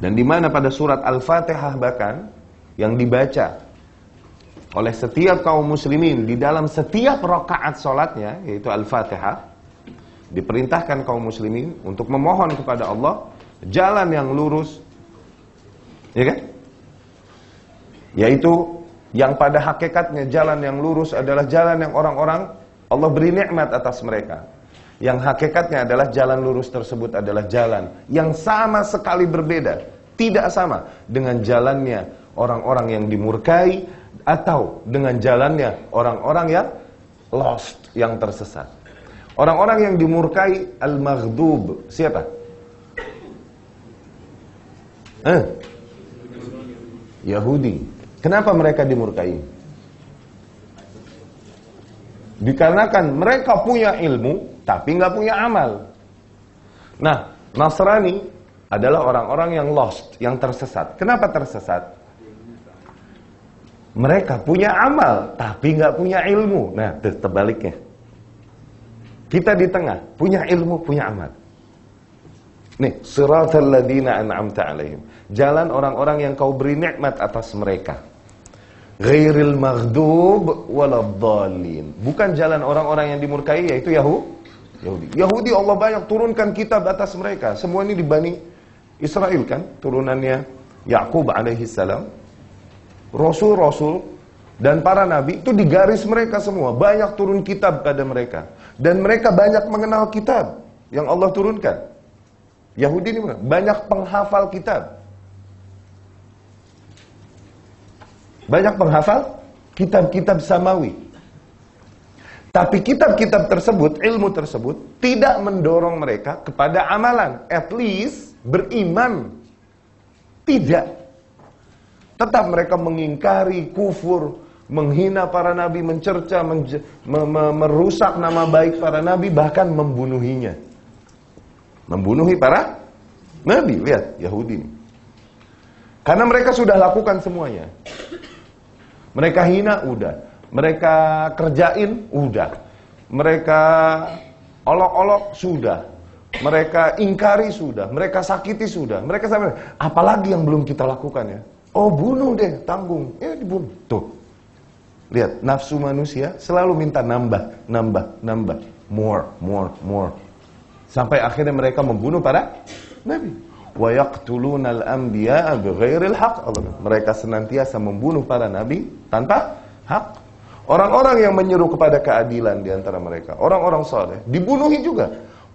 Dan di mana pada surat Al-Fatihah bahkan yang dibaca oleh setiap kaum muslimin di dalam setiap rakaat salatnya, yaitu Al-Fatihah, diperintahkan kaum muslimin untuk memohon kepada Allah jalan yang lurus, ya kan? Yaitu yang pada hakikatnya jalan yang lurus adalah jalan yang orang-orang Allah beri nikmat atas mereka. Yang hakikatnya adalah jalan lurus tersebut adalah jalan yang sama sekali berbeda, tidak sama dengan jalannya orang-orang yang dimurkai atau dengan jalannya orang-orang yang lost, yang tersesat. Orang-orang yang dimurkai al-maghdub, siapa? Yahudi. Kenapa mereka dimurkai? Dikarenakan mereka punya ilmu tapi nggak punya amal. Nah, Nasrani adalah orang-orang yang lost, yang tersesat. Kenapa tersesat? Mereka punya amal tapi nggak punya ilmu. Nah, terbaliknya. Kita di tengah, punya ilmu, punya amal. Nih, siratal ladzina an'amta 'alaihim. Jalan orang-orang yang kau beri nikmat atas mereka. Ghairil maghdub waladdallin. Bukan jalan orang-orang yang dimurkai, yaitu Yahudi. Yahudi Allah banyak turunkan kitab atas mereka. Semua ini di Bani Israel kan, turunannya Yakub alaihi salam. Rasul-rasul dan para nabi itu di garis mereka semua. Banyak turun kitab pada mereka. Dan mereka banyak mengenal kitab yang Allah turunkan. Yahudi ini banyak penghafal kitab. Banyak penghafal kitab-kitab samawi. Tapi kitab-kitab tersebut, ilmu tersebut tidak mendorong mereka kepada amalan, at least beriman. Tidak. Tetap mereka mengingkari, kufur, menghina para nabi, mencerca, merusak nama baik para nabi, bahkan membunuhinya. Membunuhi para nabi, lihat Yahudi. Karena mereka sudah lakukan semuanya. Mereka hina, udah. Mereka kerjain, udah. Mereka olok-olok, sudah. Mereka ingkari, sudah. Mereka sakiti, sudah. Mereka sampai, apalagi yang belum kita lakukan ya? Oh, bunuh deh, tanggung. Ya, dibunuh. Tuh. Lihat, nafsu manusia selalu minta nambah, nambah, nambah. More, more, more. Sampai akhirnya mereka membunuh para nabi. Wa yaqtulunal anbiya'a bighairil haqq. Mereka senantiasa membunuh para nabi tanpa hak. Orang-orang yang menyeru kepada keadilan di antara mereka, orang-orang saleh, dibunuhi juga.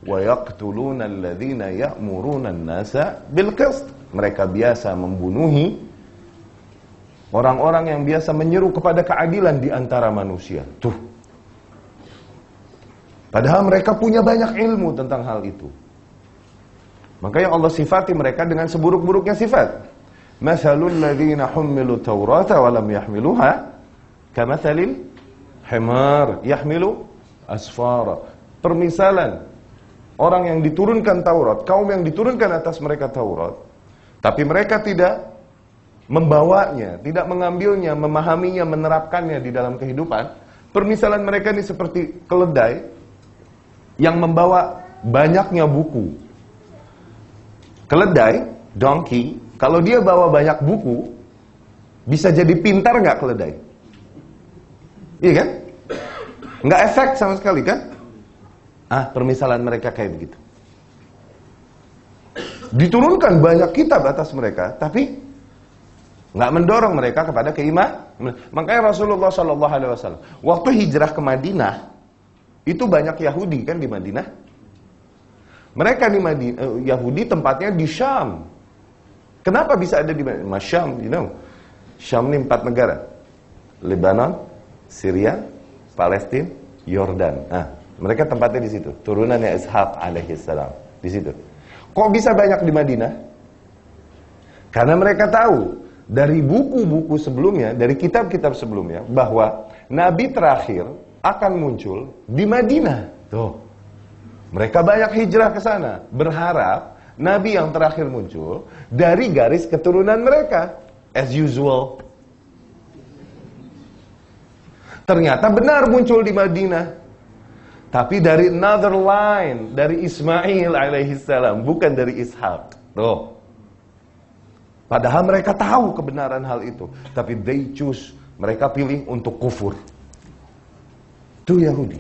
Wa yaqtulunal ladzina ya'muruna an-nasa bil qist. Mereka biasa membunuhi orang-orang yang biasa menyeru kepada keadilan di antara manusia. Tuh. Padahal mereka punya banyak ilmu tentang hal itu. Makanya Allah sifati mereka dengan seburuk-buruknya sifat. Mathalul ladzina hummilu taurata wa lam yahmiluha kamathalil himar yahmilu asfara. Permisalan orang yang diturunkan Taurat, kaum yang diturunkan atas mereka Taurat, tapi mereka tidak membawanya, tidak mengambilnya, memahaminya, menerapkannya di dalam kehidupan. Permisalan mereka ini seperti keledai yang membawa banyaknya buku. Keledai, donkey, kalau dia bawa banyak buku, bisa jadi pintar nggak keledai? Iya kan? Nggak efek sama sekali kan? Permisalan mereka kayak begitu. Diturunkan banyak kitab atas mereka, tapi nggak mendorong mereka kepada keimanan. Makanya Rasulullah SAW waktu hijrah ke Madinah, itu banyak Yahudi kan di Madinah. Mereka di Madinah, Yahudi tempatnya di Syam. Kenapa bisa ada di Madinah? Syam, you know. Syam ini 4 negara. Lebanon, Syria, Palestina, Yordan. Mereka tempatnya di situ. Turunannya Ishaq alaihissalam di situ. Kok bisa banyak di Madinah? Karena mereka tahu dari buku-buku sebelumnya, dari kitab-kitab sebelumnya, bahwa Nabi terakhir akan muncul di Madinah. Tuh. Mereka banyak hijrah ke sana, berharap Nabi yang terakhir muncul dari garis keturunan mereka. As usual. Ternyata benar muncul di Madinah. Tapi dari another line, dari Ismail alaihissalam, bukan dari Ishak. Tuh. Padahal mereka tahu kebenaran hal itu, tapi they choose, mereka pilih untuk kufur. Itu Yahudi.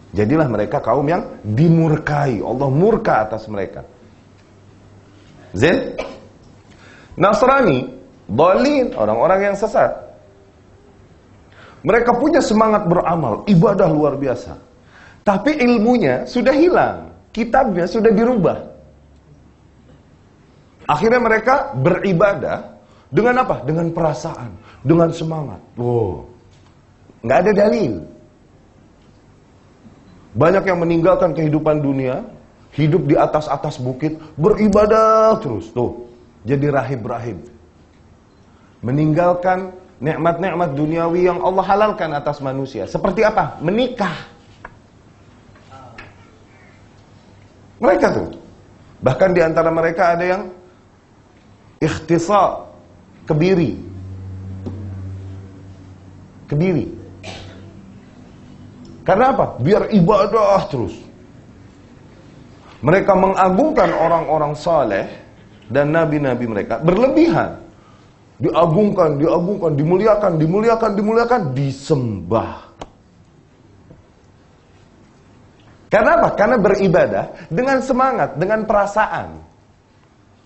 Jadilah mereka kaum yang dimurkai. Allah murka atas mereka. Zain? Nasrani, dhalin, orang-orang yang sesat. Mereka punya semangat beramal, ibadah luar biasa. Tapi ilmunya sudah hilang, kitabnya sudah dirubah. Akhirnya mereka beribadah dengan apa? Dengan perasaan, dengan semangat. Wow, nggak ada dalil. Banyak yang meninggalkan kehidupan dunia, hidup di atas-atas bukit, beribadah terus. Tuh, jadi rahib-rahib. Meninggalkan nikmat-nikmat duniawi yang Allah halalkan atas manusia. Seperti apa? Menikah. Mereka tuh. Bahkan di antara mereka ada yang ikhtisar, kebiri. Kebiri. Karena apa? Biar ibadah terus. Mereka mengagungkan orang-orang saleh dan nabi-nabi mereka berlebihan. Diagungkan, dimuliakan, disembah. Karena apa? Karena beribadah dengan semangat, dengan perasaan.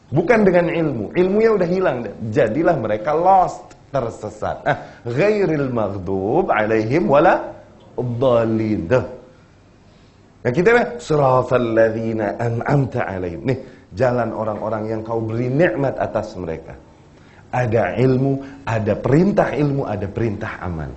Bukan dengan ilmu. Ilmunya udah hilang. Jadilah mereka lost, tersesat. Ghairil maghdub alaihim wala dhalin. Nah kita nih, siratal ladzina an'amta alaihim. Nih, jalan orang-orang yang kau beri nikmat atas mereka. Ada ilmu, ada perintah ilmu, ada perintah amal.